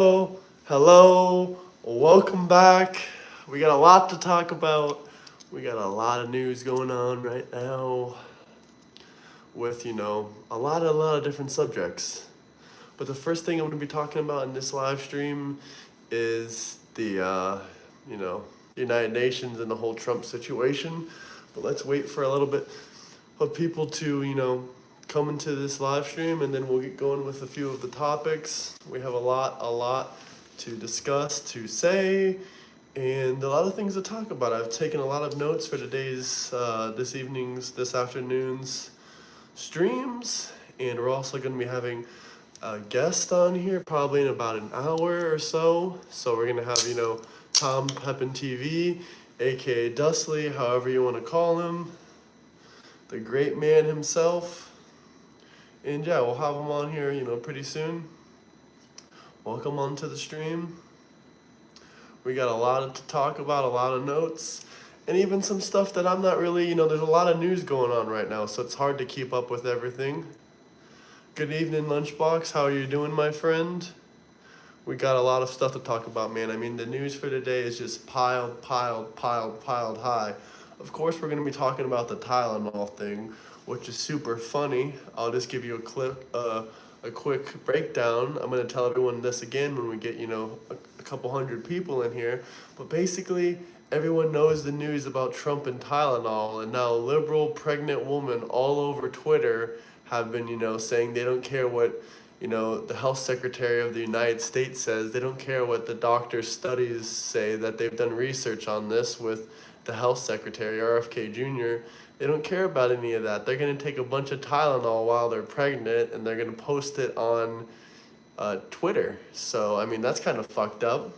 Hello, welcome back. We got a lot to talk about. We got a lot of news going on right now with, a lot of different subjects. But the first thing I'm going to be talking about in this live stream is you know, United Nations and the whole Trump situation. But let's wait for a little bit of people to, come into this live stream, and then we'll get going with a few of the topics. We have a lot to discuss, to say, and a lot of things to talk about. I've taken a lot of notes for this afternoon's streams, and we're also going to be having a guest on here probably in about an hour or so. So we're going to have, Tom Pepin TV, aka Dustley, however you want to call him, the great man himself. And yeah, we'll have him on here, pretty soon. Welcome onto the stream. We got a lot to talk about, a lot of notes, and even some stuff that I'm not really, there's a lot of news going on right now, so it's hard to keep up with everything. Good evening, Lunchbox. How are you doing, my friend? We got a lot of stuff to talk about, man. I mean, the news for today is just piled high. Of course, we're going to be talking about the Tylenol thing, which is super funny. I'll just give you a quick breakdown. I'm going to tell everyone this again when we get, a couple hundred people in here. But basically, everyone knows the news about Trump and Tylenol, and now liberal pregnant women all over Twitter have been, saying they don't care what, the health secretary of the United States says. They don't care what the doctor's studies say, that they've done research on this with the health secretary, RFK Jr. They don't care about any of that. They're going to take a bunch of Tylenol while they're pregnant, and they're going to post it on Twitter. So, I mean, that's kind of fucked up.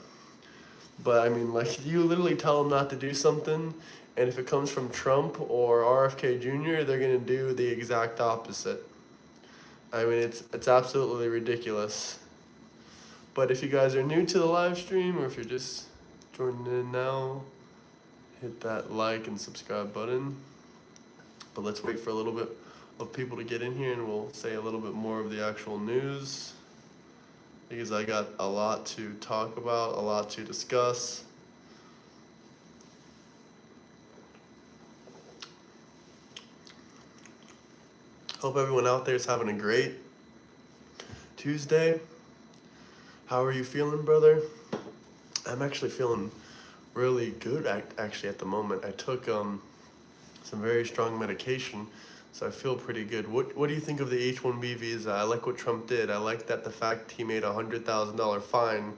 But, I mean, like, you literally tell them not to do something, and if it comes from Trump or RFK Jr., they're going to do the exact opposite. I mean, it's absolutely ridiculous. But if you guys are new to the live stream, or if you're just joining in now, hit that like and subscribe button. But let's wait for a little bit of people to get in here, and we'll say a little bit more of the actual news, because I got a lot to talk about, a lot to discuss. Hope everyone out there is having a great Tuesday. How are you feeling, brother? I'm actually feeling really good actually at the moment. I took some very strong medication, so I feel pretty good. What do you think of the H-1B visa? I like what Trump did. I like that the fact he made a $100,000 fine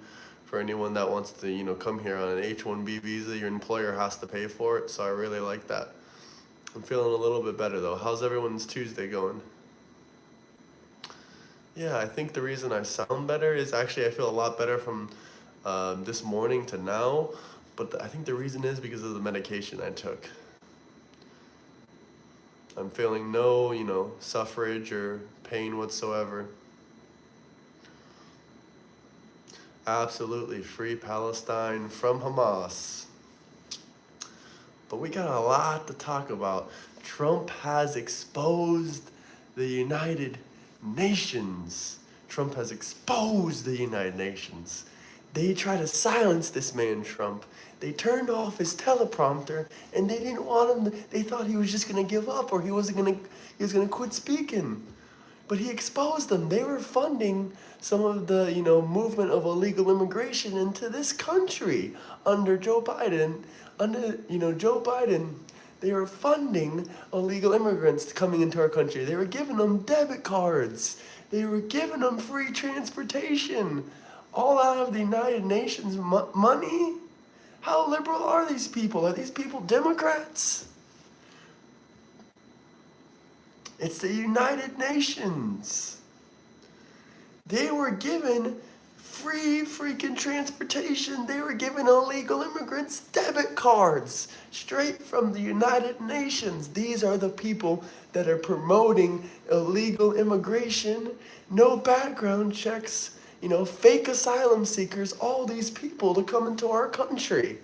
for anyone that wants to, come here on an H-1B visa. Your employer has to pay for it, so I really like that. I'm feeling a little bit better though. How's everyone's Tuesday going? Yeah, I think the reason I sound better is actually I feel a lot better from this morning to now, but I think the reason is because of the medication I took. I'm feeling no, suffrage or pain whatsoever. Absolutely free Palestine from Hamas. But we got a lot to talk about. Trump has exposed the United Nations. Trump has exposed the United Nations. They try to silence this man, Trump. They turned off his teleprompter, and they didn't want him. They thought he was just gonna give up, or he was gonna quit speaking. But he exposed them. They were funding some of the, movement of illegal immigration into this country under Joe Biden. Joe Biden, they were funding illegal immigrants coming into our country. They were giving them debit cards. They were giving them free transportation, all out of the United Nations money. How liberal are these people? Are these people Democrats? It's the United Nations. They were given free freaking transportation. They were giving illegal immigrants debit cards straight from the United Nations. These are the people that are promoting illegal immigration, no background checks, fake asylum seekers, all these people to come into our country.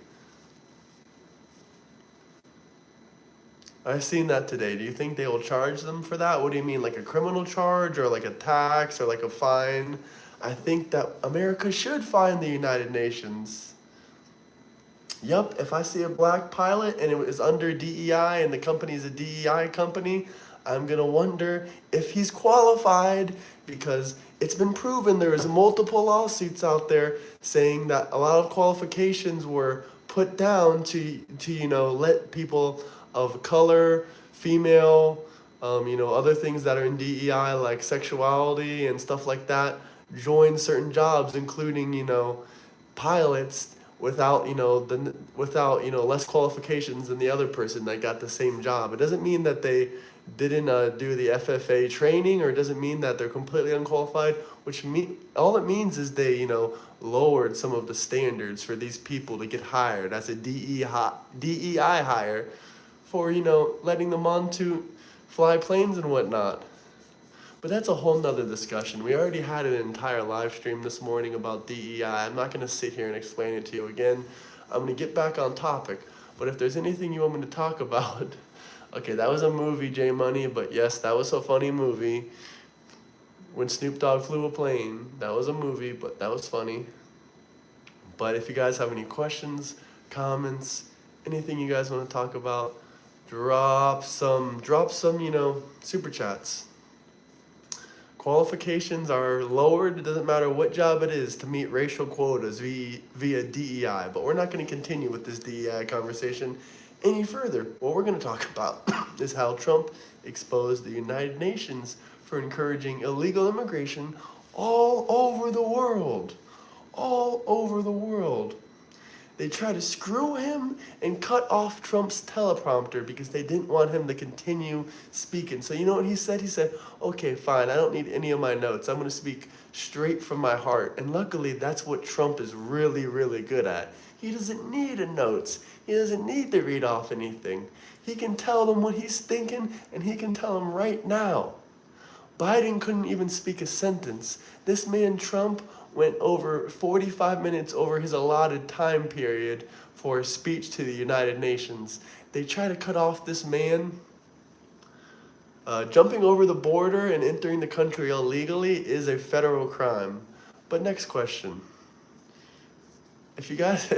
I've seen that today. Do you think they will charge them for that? What do you mean, like a criminal charge or like a tax or like a fine? I think that America should find the United Nations. Yup, if I see a black pilot and it is under DEI and the company is a DEI company, I'm gonna wonder if he's qualified, because it's been proven there is multiple lawsuits out there saying that a lot of qualifications were put down to let people of color, female, other things that are in DEI like sexuality and stuff like that join certain jobs, including pilots without less qualifications than the other person that got the same job. It doesn't mean that they didn't do the FFA training, or it doesn't mean that they're completely unqualified. All it means is they lowered some of the standards for these people to get hired as a DEI hire for letting them on to fly planes and whatnot. But that's a whole nother discussion. We already had an entire live stream this morning about DEI. I'm not going to sit here and explain it to you again. I'm going to get back on topic. But if there's anything you want me to talk about, okay, that was a movie, J Money, but yes, that was a funny movie. When Snoop Dogg flew a plane, that was a movie, but that was funny. But if you guys have any questions, comments, anything you guys want to talk about, drop some, super chats. Qualifications are lowered, it doesn't matter what job it is, to meet racial quotas via DEI. But we're not going to continue with this DEI conversation any further. What we're going to talk about is how Trump exposed the United Nations for encouraging illegal immigration all over the world. All over the world. They tried to screw him and cut off Trump's teleprompter because they didn't want him to continue speaking. So you know what he said? He said, okay, fine, I don't need any of my notes. I'm going to speak straight from my heart. And luckily, that's what Trump is really, really good at. He doesn't need a notes. He doesn't need to read off anything. He can tell them what he's thinking, and he can tell them right now. Biden couldn't even speak a sentence. This man, Trump, went over 45 minutes over his allotted time period for a speech to the United Nations. They try to cut off this man. Jumping over the border and entering the country illegally is a federal crime. But next question. If you guys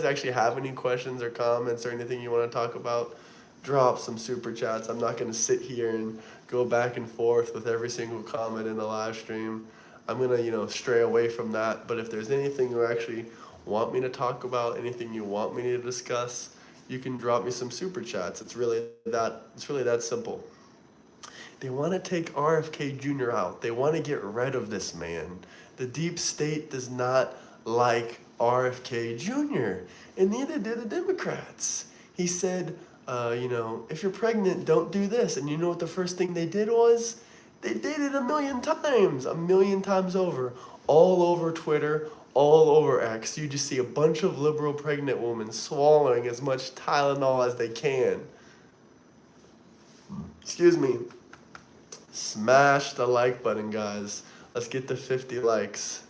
actually have any questions or comments or anything you want to talk about, drop some super chats. I'm not going to sit here and go back and forth with every single comment in the live stream. I'm going to, stray away from that. But if there's anything you actually want me to talk about, anything you want me to discuss, you can drop me some super chats. It's really that simple. They want to take RFK Jr. out. They want to get rid of this man. The deep state does not like RFK Jr., and neither do the Democrats. He said, if you're pregnant, don't do this. And you know what the first thing they did was? They did it a million times over. All over Twitter, all over X. You just see a bunch of liberal pregnant women swallowing as much Tylenol as they can. Excuse me. Smash the like button, guys. Let's get to 50 likes.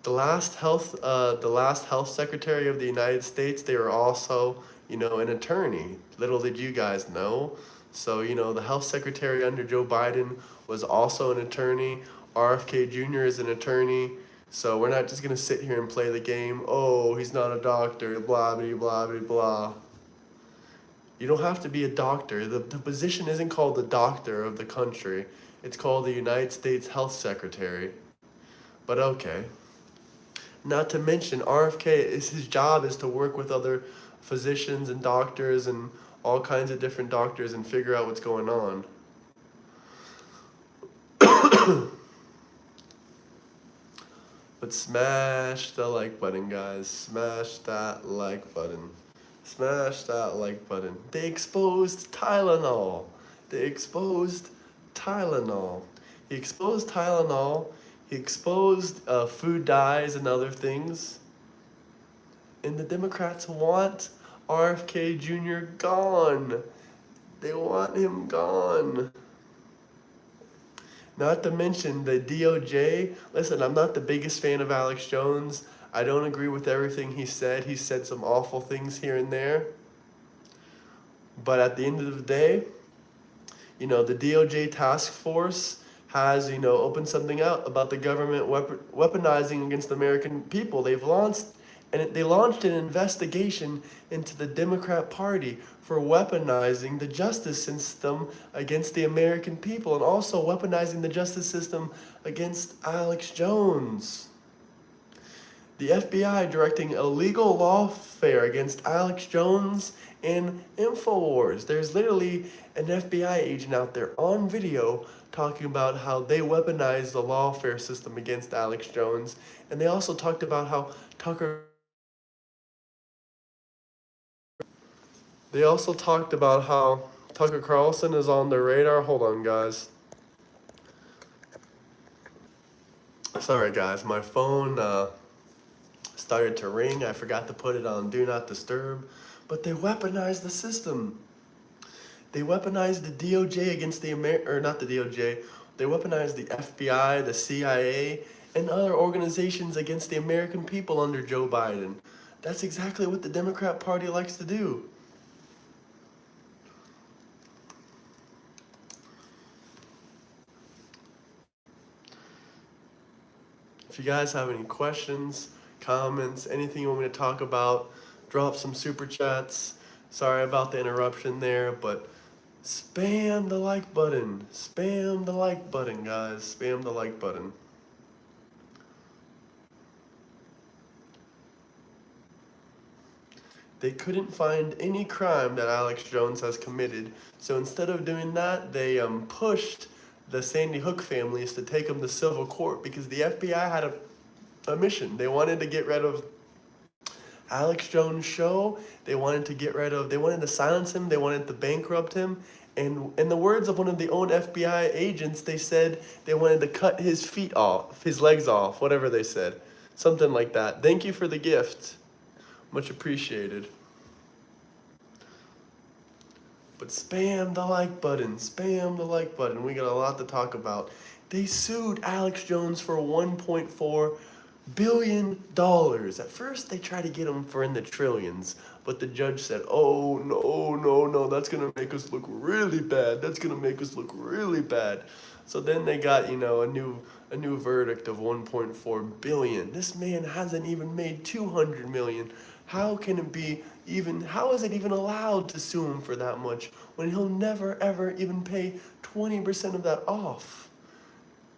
The last health secretary of the United States, they were also, an attorney. Little did you guys know. So, the health secretary under Joe Biden was also an attorney. RFK Jr. is an attorney. So we're not just going to sit here and play the game. Oh, he's not a doctor, blah, blah, blah, blah, blah. You don't have to be a doctor. The position isn't called the doctor of the country. It's called the United States Health Secretary. But okay. Not to mention, his job is to work with other physicians and doctors and all kinds of different doctors and figure out what's going on. But smash the like button, guys. Smash that like button. Smash that like button. They exposed Tylenol. He exposed Tylenol. He exposed food dyes and other things. And the Democrats want RFK Jr. gone. They want him gone. Not to mention the DOJ. Listen, I'm not the biggest fan of Alex Jones. I don't agree with everything he said. He said some awful things here and there. But at the end of the day, the DOJ task force has, opened something out about the government weaponizing against the American people. They launched an investigation into the Democrat Party for weaponizing the justice system against the American people, and also weaponizing the justice system against Alex Jones. The FBI directing illegal lawfare against Alex Jones and InfoWars. There's literally an FBI agent out there on video talking about how they weaponized the lawfare system against Alex Jones. And they also talked about how Tucker Carlson is on the radar. Hold on, guys. Sorry, guys. My phone started to ring. I forgot to put it on Do Not Disturb. But they weaponized the system. They weaponized the DOJ against not the DOJ. They weaponized the FBI, the CIA, and other organizations against the American people under Joe Biden. That's exactly what the Democrat Party likes to do. If you guys have any questions, comments, anything you want me to talk about, drop some super chats. Sorry about the interruption there, but spam the like button. Spam the like button, guys. Spam the like button. They couldn't find any crime that Alex Jones has committed, so instead of doing that, they pushed the Sandy Hook families to take him to civil court because the FBI had a mission. They wanted to get rid of Alex Jones' show. They wanted to silence him. They wanted to bankrupt him. And in the words of one of the own FBI agents, they said they wanted to cut his feet off, his legs off, whatever they said. Something like that. Thank you for the gift. Much appreciated. But spam the like button. Spam the like button. We got a lot to talk about. They sued Alex Jones for $1.4 billion. At first, they tried to get him for in the trillions, but the judge said, "Oh no, that's gonna make us look really bad. That's gonna make us look really bad." So then they got, a new verdict of 1.4 billion. This man hasn't even made 200 million. How is it even allowed to sue him for that much when he'll never ever even pay 20% of that off?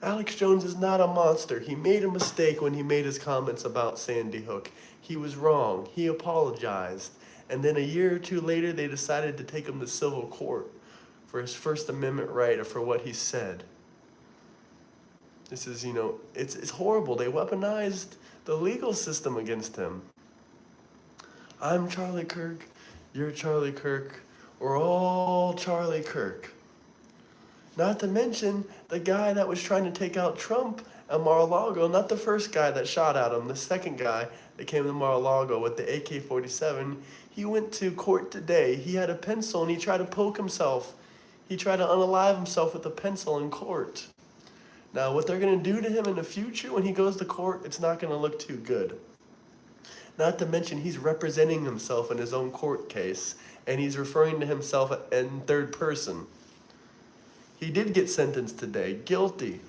Alex Jones is not a monster. He made a mistake when he made his comments about Sandy Hook. He was wrong. He apologized. And then a year or two later, they decided to take him to civil court for his First Amendment right or for what he said. This is, it's horrible. They weaponized the legal system against him. I'm Charlie Kirk. You're Charlie Kirk. We're all Charlie Kirk. Not to mention the guy that was trying to take out Trump at Mar-a-Lago, not the first guy that shot at him, the second guy that came to Mar-a-Lago with the AK-47, he went to court today. He had a pencil and he tried to poke himself. He tried to unalive himself with a pencil in court. Now, what they're going to do to him in the future when he goes to court, it's not going to look too good. Not to mention he's representing himself in his own court case, and he's referring to himself in third person. He did get sentenced today, guilty.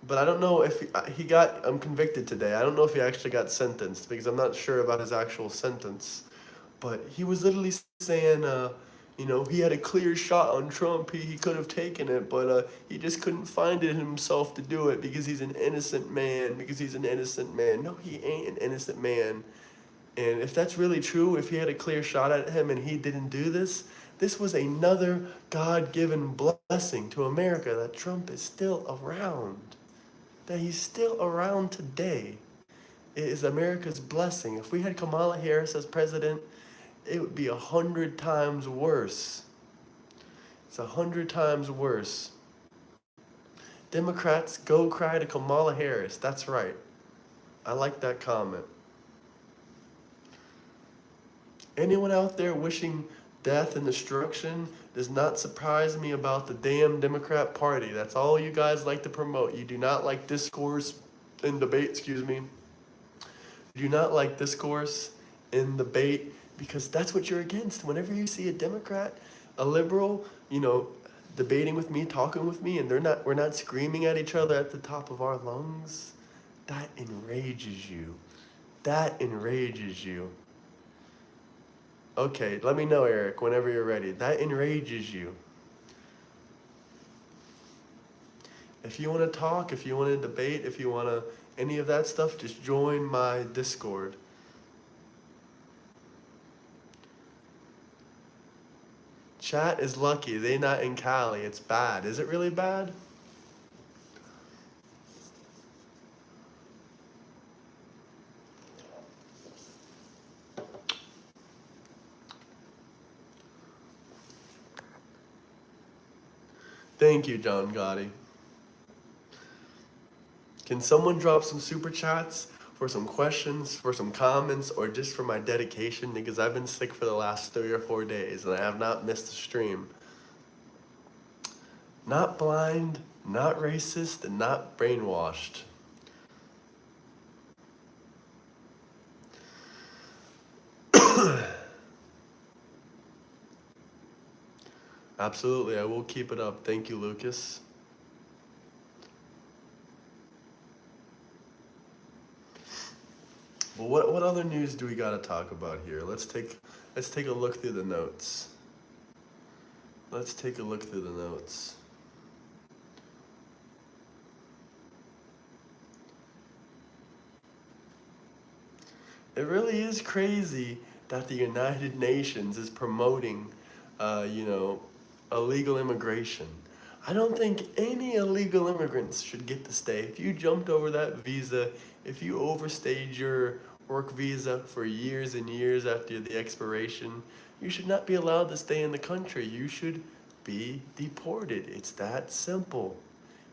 But I don't know if he got convicted today. I don't know if he actually got sentenced because I'm not sure about his actual sentence. But he was literally saying, he had a clear shot on Trump. He could have taken it, but he just couldn't find it in himself to do it because he's an innocent man. No, he ain't an innocent man. And if that's really true, if he had a clear shot at him and he didn't do this, this was another God-given blessing to America that Trump is still around. That he's still around today. It is America's blessing. If we had Kamala Harris as president, it would be 100 times worse. It's 100 times worse. Democrats, go cry to Kamala Harris. That's right. I like that comment. Anyone out there wishing death and destruction does not surprise me about the damn Democrat Party. That's all you guys like to promote. You do not like discourse in debate, You do not like discourse in debate because that's what you're against. Whenever you see a Democrat, a liberal, debating with me, talking with me, and we're not screaming at each other at the top of our lungs, that enrages you. That enrages you. Okay, let me know, Eric, whenever you're ready. That enrages you. If you want to talk, if you want to debate, if you want to any of that stuff, just join my Discord. Chat is lucky. They not in Cali. It's bad. Is it really bad? Thank you, John Gotti. Can someone drop some super chats for some questions, for some comments, or just for my dedication? Because I've been sick for the last 3 or 4 days and I have not missed a stream. Not blind, not racist, and not brainwashed. Absolutely, I will keep it up. Thank you, Lucas. Well, what other news do we gotta talk about here? Let's take a look through the notes. Let's take a look through the notes. It really is crazy that the United Nations is promoting, illegal immigration. I don't think any illegal immigrants should get to stay. If you jumped over that visa, if you overstayed your work visa for years and years after the expiration, you should not be allowed to stay in the country. You should be deported. It's that simple.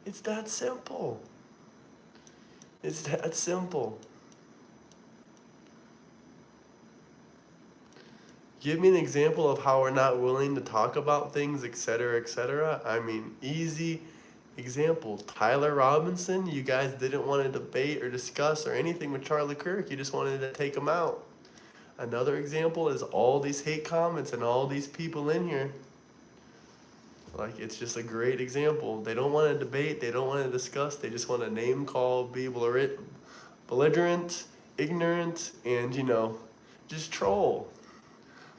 It's that simple. It's that simple. Give me an example of how we're not willing to talk about things, etc., etc. I mean, easy example. Tyler Robinson, you guys didn't want to debate or discuss or anything with Charlie Kirk. You just wanted to take him out. Another example is all these hate comments and all these people in here. Like, it's just a great example. They don't want to debate. They don't want to discuss. They just want to name call, be belligerent, ignorant, and, just troll.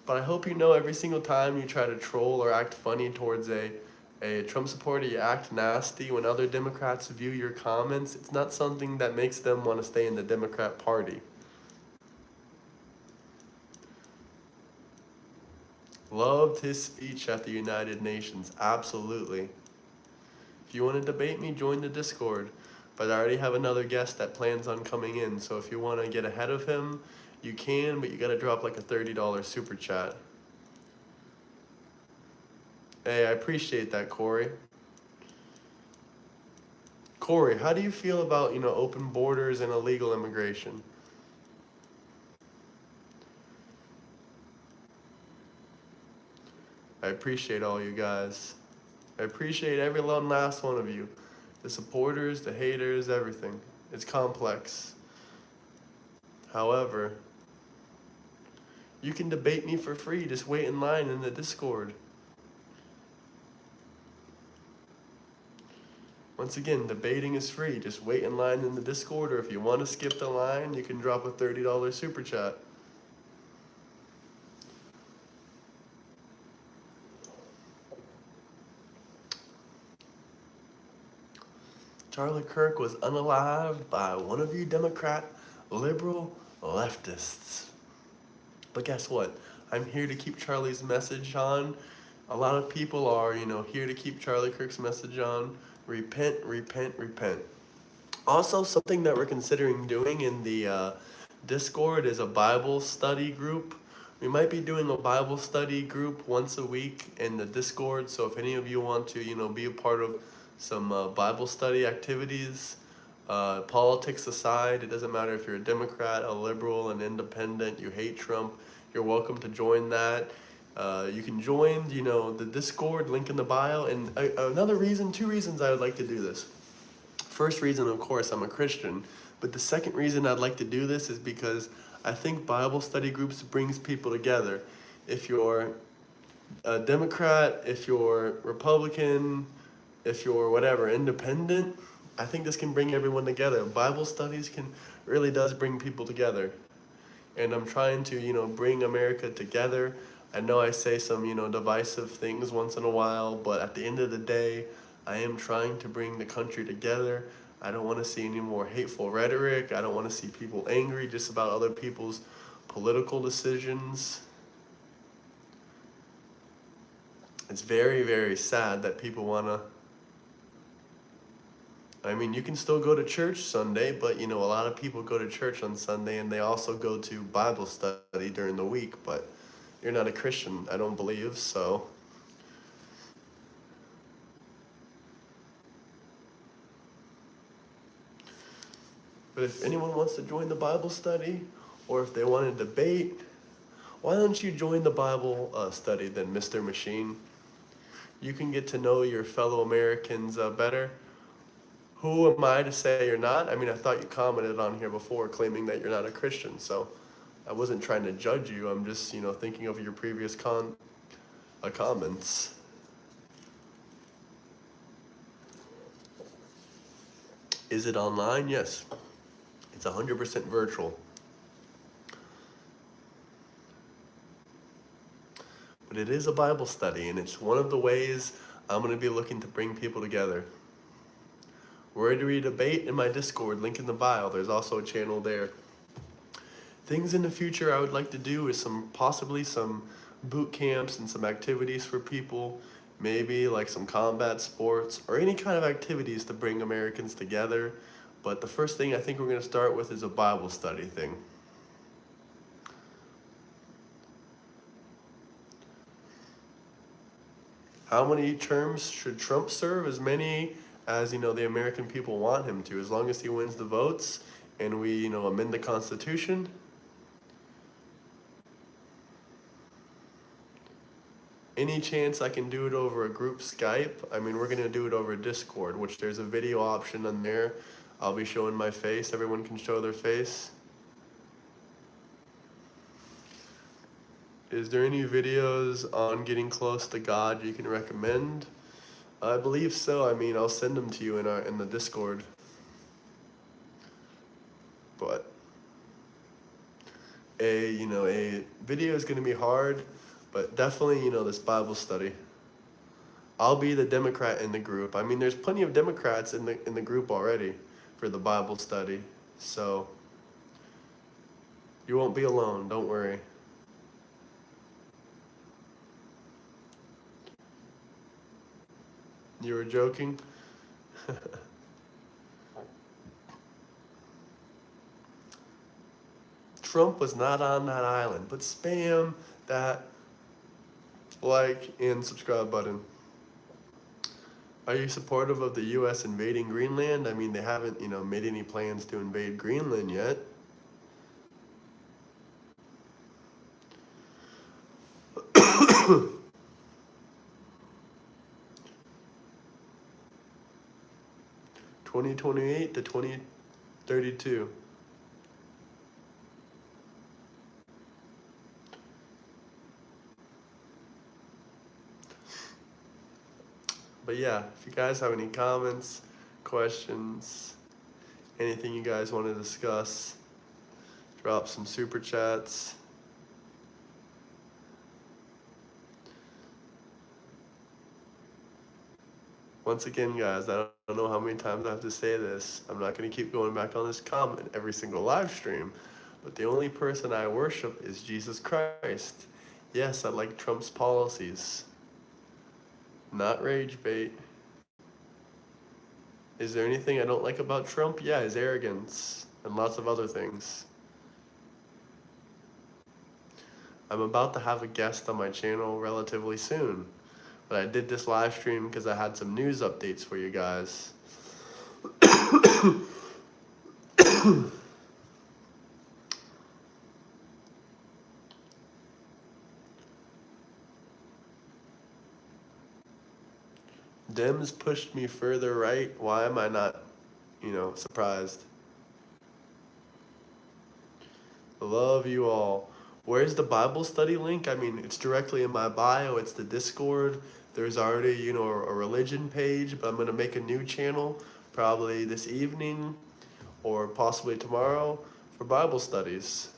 But I hope you know every single time you try to troll or act funny towards a Trump supporter, you act nasty when other Democrats view your comments. It's not something that makes them want to stay in the Democrat Party. Loved his speech at the United Nations. Absolutely. If you want to debate me, join the Discord. But I already have another guest that plans on coming in. So if you want to get ahead of him, you can, but you gotta drop like a $30 super chat. Hey, I appreciate that, Corey. Corey, how do you feel about, open borders and illegal immigration? I appreciate all you guys. I appreciate every last one of you. The supporters, the haters, everything. It's complex. However, you can debate me for free. Just wait in line in the Discord. Once again, debating is free. Just wait in line in the Discord, or if you want to skip the line, you can drop a $30 super chat. Charlie Kirk was unalived by one of you Democrat liberal leftists. But guess what? I'm here to keep Charlie's message on. A lot of people are, here to keep Charlie Kirk's message on. Repent, repent, repent. Also, something that we're considering doing in the Discord is a Bible study group. We might be doing a Bible study group once a week in the Discord. So if any of you want to, be a part of some Bible study activities, politics aside, it doesn't matter if you're a Democrat, a liberal, an independent, you hate Trump, you're welcome to join that. You can join, the Discord, link in the bio. And two reasons I would like to do this. First reason, of course, I'm a Christian. But the second reason I'd like to do this is because I think Bible study groups brings people together. If you're a Democrat, if you're Republican, if you're whatever, independent, I think this can bring everyone together. Bible studies can really does bring people together. And I'm trying to, bring America together. I know I say some, divisive things once in a while, but at the end of the day, I am trying to bring the country together. I don't want to see any more hateful rhetoric. I don't want to see people angry just about other people's political decisions. It's very, very sad that people want to. I mean, you can still go to church Sunday, but a lot of people go to church on Sunday and they also go to Bible study during the week, but you're not a Christian, I don't believe, so. But if anyone wants to join the Bible study, or if they want to debate, why don't you join the Bible study then, Mr. Machine? You can get to know your fellow Americans better. Who am I to say you're not? I mean, I thought you commented on here before claiming that you're not a Christian, so I wasn't trying to judge you. I'm just, thinking of your previous comments. Is it online? Yes. It's 100% virtual. But it is a Bible study, and it's one of the ways I'm going to be looking to bring people together. Where do we debate? In my Discord, link in the bio. There's also a channel there. Things in the future I would like to do is possibly some boot camps and some activities for people, maybe like some combat sports or any kind of activities to bring Americans together. But the first thing I think we're going to start with is a Bible study thing. How many terms should Trump serve? As many as, the American people want him to, as long as he wins the votes and we, amend the Constitution. Any chance I can do it over a group Skype? I mean, we're going to do it over Discord, which there's a video option on there. I'll be showing my face. Everyone can show their face. Is there any videos on getting close to God you can recommend? I believe so. I mean, I'll send them to you in the Discord. But a video is going to be hard, but definitely, this Bible study. I'll be the Democrat in the group. I mean, there's plenty of Democrats in the group already for the Bible study. So you won't be alone, don't worry. You were joking? Trump was not on that island, but spam that like and subscribe button. Are you supportive of the U.S. invading Greenland? I mean, they haven't, made any plans to invade Greenland yet. (2028 to 2032). But yeah, if you guys have any comments, questions, anything you guys want to discuss, drop some super chats. Once again, guys, I don't know how many times I have to say this. I'm not going to keep going back on this comment every single live stream, but the only person I worship is Jesus Christ. Yes, I like Trump's policies. Not rage bait. Is there anything I don't like about Trump? Yeah, his arrogance and lots of other things. I'm about to have a guest on my channel relatively soon. But I did this live stream because I had some news updates for you guys. Dems pushed me further right. Why am I not, surprised? Love you all. Where's the Bible study link? I mean, it's directly in my bio. It's the Discord. There's already, a religion page, but I'm gonna make a new channel probably this evening or possibly tomorrow for Bible studies.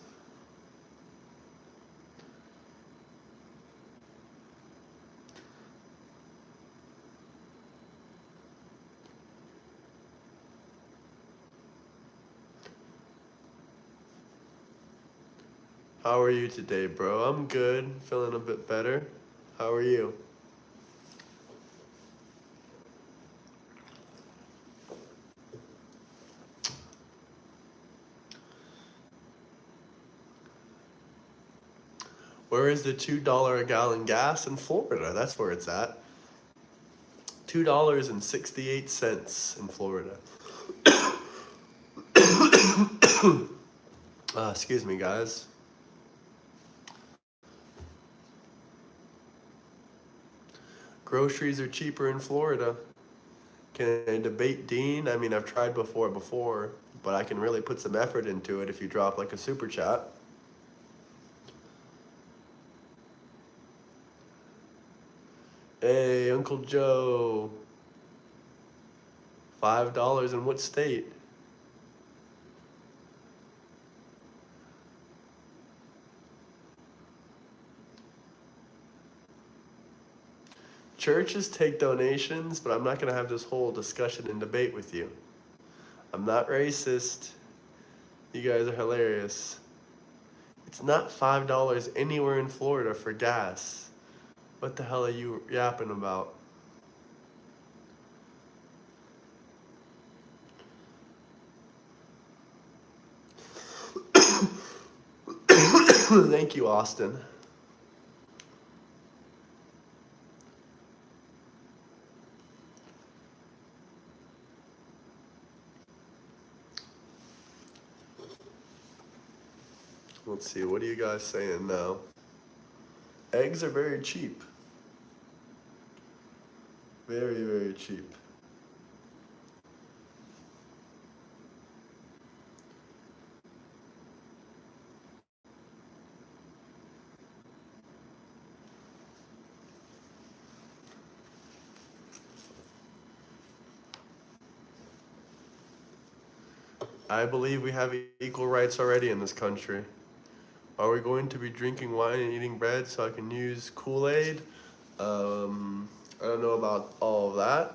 How are you today, bro? I'm good, feeling a bit better. How are you? Where is the $2 a gallon gas in Florida? That's where it's at. $2.68 in Florida. Excuse me, guys. Groceries are cheaper in Florida. Can I debate Dean? I mean, I've tried before, but I can really put some effort into it if you drop like a super chat. Hey, Uncle Joe. $5 in what state? Churches take donations, but I'm not going to have this whole discussion and debate with you. I'm not racist. You guys are hilarious. It's not $5 anywhere in Florida for gas. What the hell are you yapping about? Thank you, Austin. Let's see, what are you guys saying now? Eggs are very cheap. Very, very cheap. I believe we have equal rights already in this country. Are we going to be drinking wine and eating bread so I can use Kool-Aid? I don't know about all of that.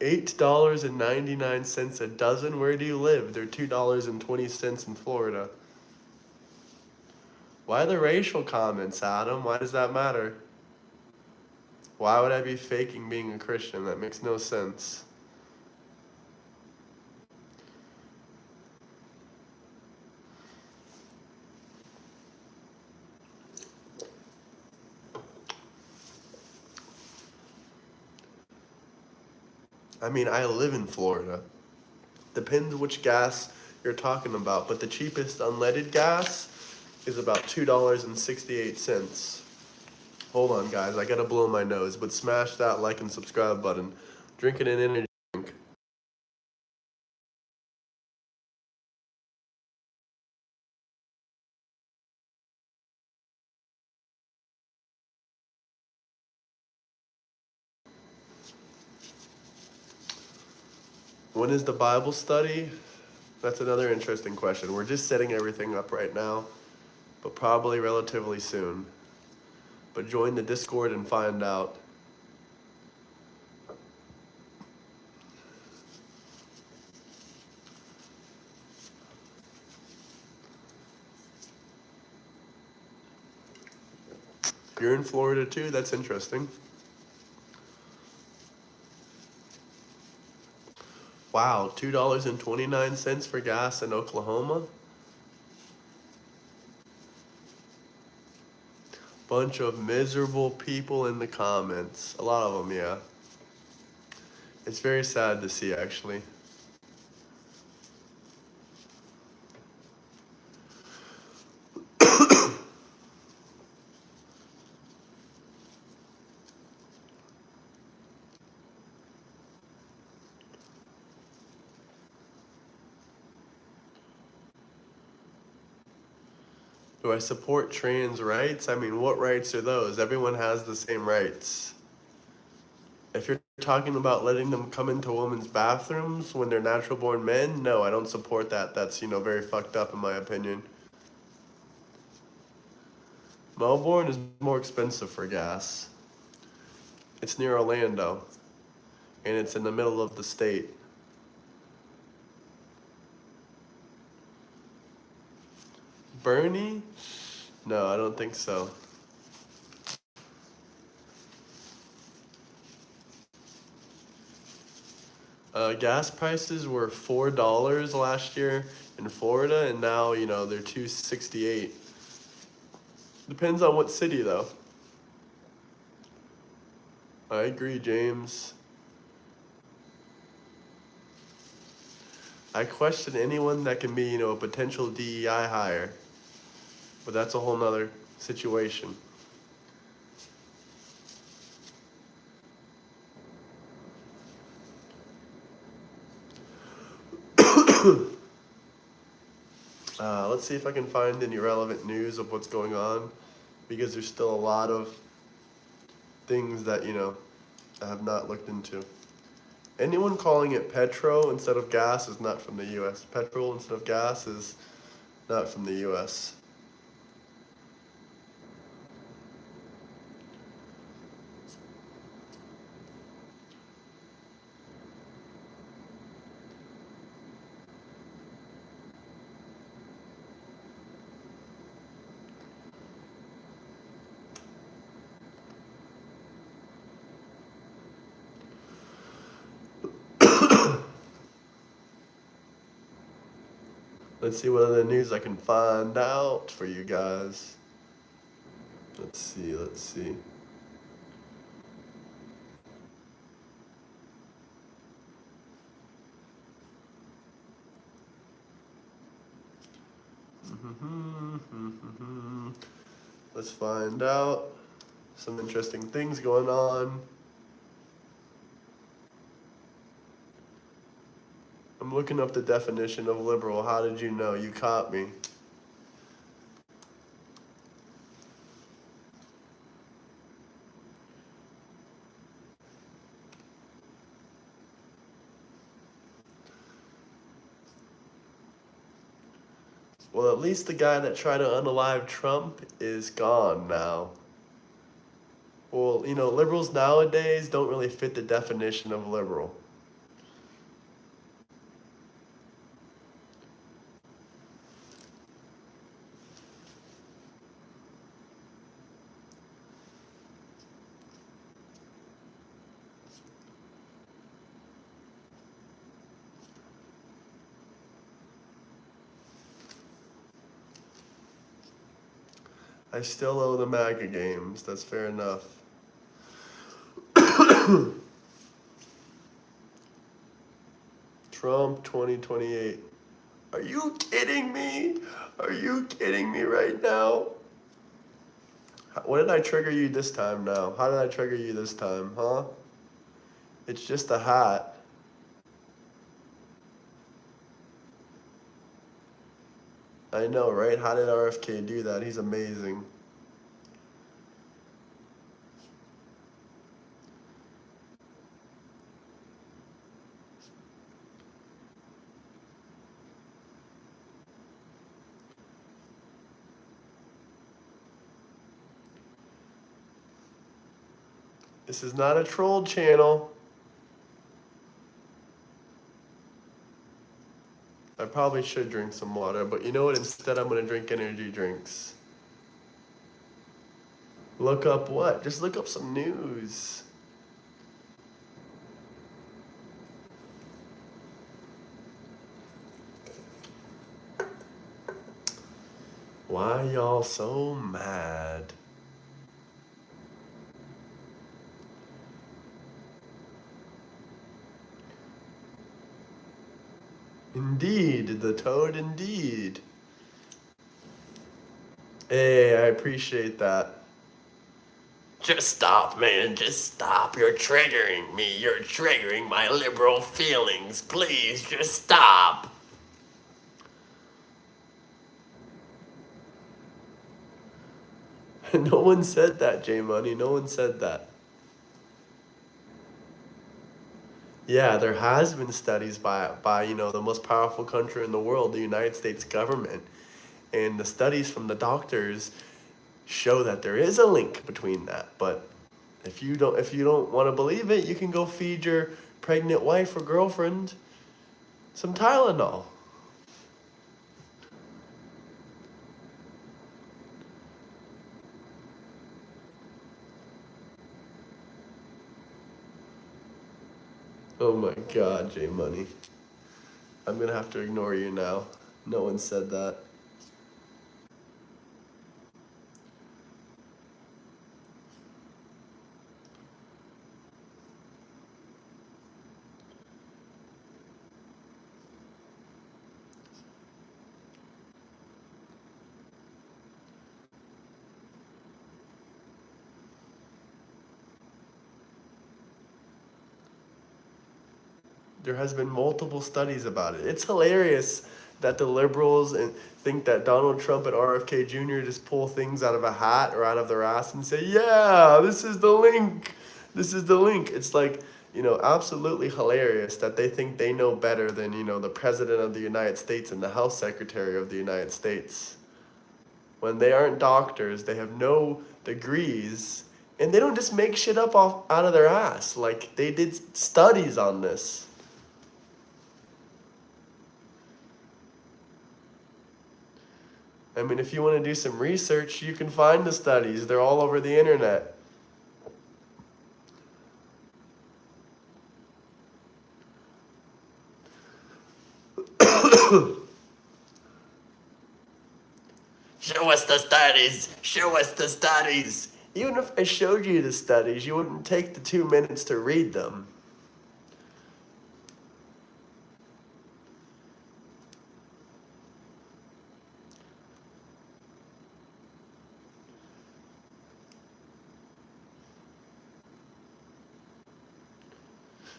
$8.99 a dozen. Where do you live? They're $2.20 in Florida. Why the racial comments, Adam? Why does that matter? Why would I be faking being a Christian? That makes no sense. I mean, I live in Florida. Depends which gas you're talking about, but the cheapest unleaded gas is about $2.68. Hold on, guys, I gotta blow my nose, but smash that like and subscribe button. Drinking an energy drink. When is the Bible study? That's another interesting question. We're just setting everything up right now, but probably relatively soon. But join the Discord and find out. You're in Florida too? That's interesting. Wow, $2.29 for gas in Oklahoma? Bunch of miserable people in the comments. A lot of them, yeah. It's very sad to see, actually. Do I support trans rights? I mean, what rights are those? Everyone has the same rights. If you're talking about letting them come into women's bathrooms when they're natural born men, no, I don't support that. That's, very fucked up in my opinion. Melbourne is more expensive for gas. It's near Orlando, and it's in the middle of the state. Bernie? No, I don't think so. Gas prices were $4 last year in Florida, and now, they're $2.68. Depends on what city, though. I agree, James. I question anyone that can be, a potential DEI hire. But that's a whole nother situation. Let's see if I can find any relevant news of what's going on, because there's still a lot of things that, I have not looked into. Anyone calling it petro instead of gas is not from the US. Petrol instead of gas is not from the US. Let's see what other news I can find out for you guys. Let's see. Let's find out some interesting things going on. I'm looking up the definition of liberal. How did you know? You caught me. Well, at least the guy that tried to unalive Trump is gone now. Well, liberals nowadays don't really fit the definition of liberal. I still owe the MAGA games. That's fair enough. Trump 2028. Are you kidding me? Are you kidding me right now? What did I trigger you this time now? How did I trigger you this time, huh? It's just a hat. I know, right? How did RFK do that? He's amazing. This is not a troll channel. I probably should drink some water, but you know what? Instead, I'm going to drink energy drinks. Look up what? Just look up some news. Why y'all so mad? Indeed, the toad indeed. Hey, I appreciate that. Just stop, man. Just stop. You're triggering me. You're triggering my liberal feelings. Please, just stop. No one said that, J Money. No one said that. Yeah, there has been studies by the most powerful country in the world, the United States government, and the studies from the doctors show that there is a link between that. But if you don't want to believe it, you can go feed your pregnant wife or girlfriend some Tylenol. Oh my God, J Money. I'm gonna have to ignore you now. No one said that. There has been multiple studies about it. It's hilarious that the liberals and think that Donald Trump and RFK Jr. just pull things out of a hat or out of their ass and say, "Yeah, this is the link. This is the link." It's like, absolutely hilarious that they think they know better than, the President of the United States and the Health Secretary of the United States. When they aren't doctors, they have no degrees, and they don't just make shit up out of their ass. Like, they did studies on this. I mean, if you want to do some research, you can find the studies. They're all over the internet. Show us the studies. Show us the studies. Even if I showed you the studies, you wouldn't take the 2 minutes to read them.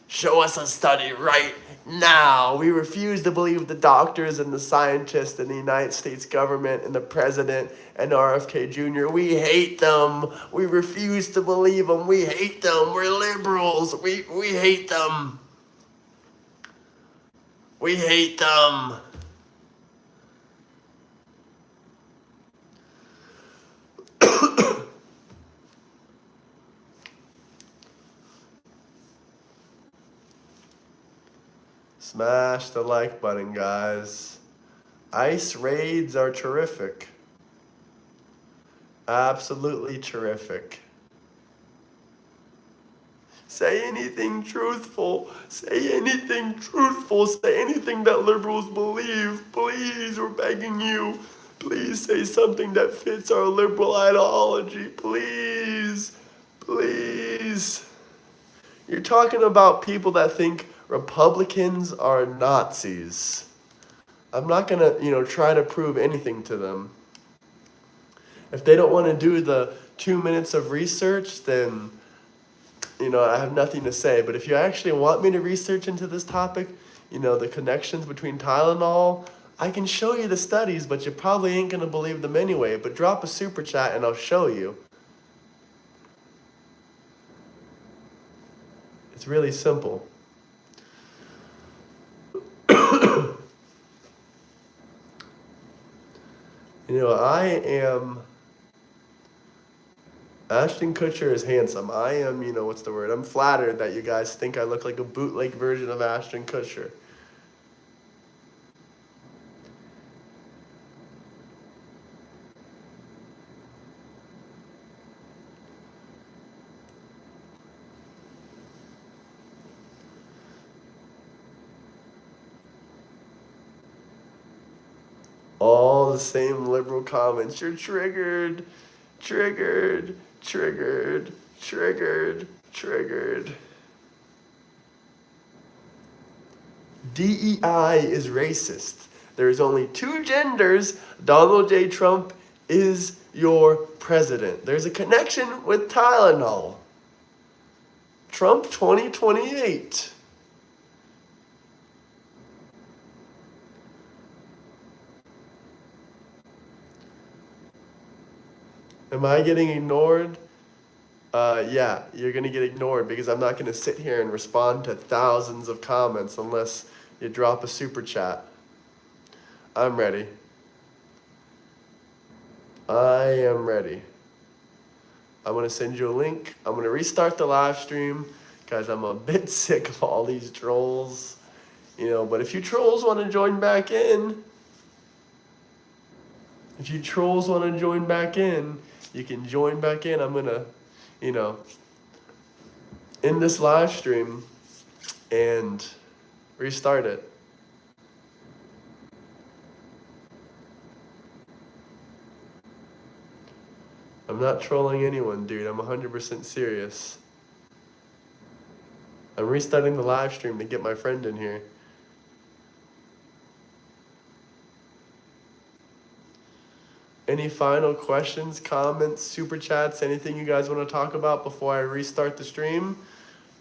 Show us a study right now. We refuse to believe the doctors and the scientists and the United States government and the president and RFK Jr. We hate them. We refuse to believe them. We hate them. We're liberals. We hate them. We hate them. Smash the like button, guys. ICE raids are terrific. Absolutely terrific. Say anything truthful. Say anything truthful. Say anything that liberals believe. Please, we're begging you. Please say something that fits our liberal ideology. Please. Please. You're talking about people that think Republicans are Nazis. I'm not going to, try to prove anything to them. If they don't want to do the 2 minutes of research, then, I have nothing to say. But if you actually want me to research into this topic, the connections between Tylenol, I can show you the studies, but you probably ain't going to believe them anyway. But drop a super chat and I'll show you. It's really simple. Ashton Kutcher is handsome. I am, what's the word? I'm flattered that you guys think I look like a bootleg version of Ashton Kutcher. All the same liberal comments. You're triggered, triggered, triggered, triggered, triggered. DEI is racist. There's only two genders. Donald J. Trump is your president. There's a connection with Tylenol. Trump 2028. Am I getting ignored? Yeah, you're gonna get ignored because I'm not gonna sit here and respond to thousands of comments unless you drop a super chat. I'm ready. I am ready. I'm gonna send you a link. I'm gonna restart the live stream because I'm a bit sick of all these trolls. But if you trolls want to join back in, you can join back in. I'm gonna, you know, end this live stream and restart it. I'm not trolling anyone, dude. I'm 100% serious. I'm restarting the live stream to get my friend in here. Any final questions, comments, super chats, anything you guys want to talk about before I restart the stream?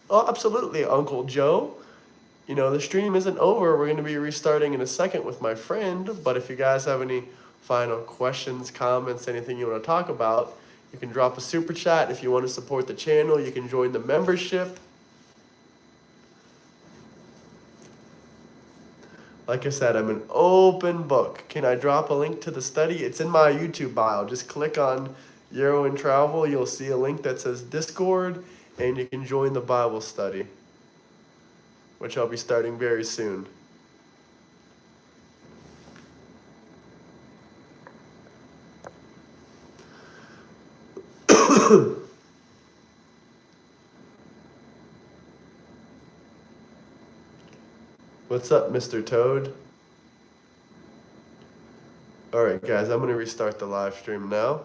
Oh, absolutely, Uncle Joe. The stream isn't over. We're going to be restarting in a second with my friend. But if you guys have any final questions, comments, anything you want to talk about, you can drop a super chat. If you want to support the channel, you can join the membership. Like I said, I'm an open book. Can I drop a link to the study? It's in my YouTube bio. Just click on Euro and Travel. You'll see a link that says Discord, and you can join the Bible study, which I'll be starting very soon. What's up, Mr. Toad? Alright guys, I'm going to restart the live stream now.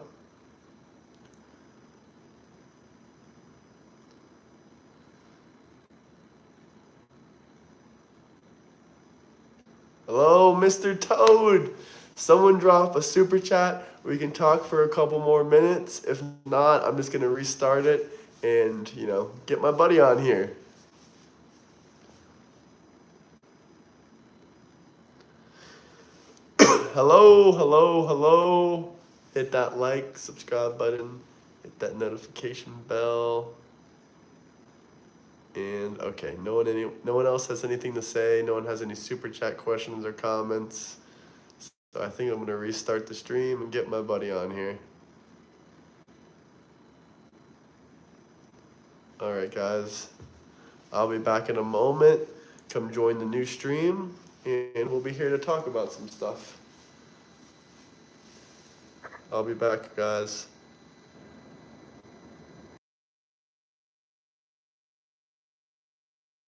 Hello, Mr. Toad! Someone drop a super chat. We can talk for a couple more minutes. If not, I'm just going to restart it and, get my buddy on here. Hello. Hit that like, subscribe button, hit that notification bell. And okay, no one else has anything to say. No one has any super chat questions or comments. So I think I'm gonna restart the stream and get my buddy on here. All right, guys. I'll be back in a moment. Come join the new stream, and we'll be here to talk about some stuff. I'll be back, guys.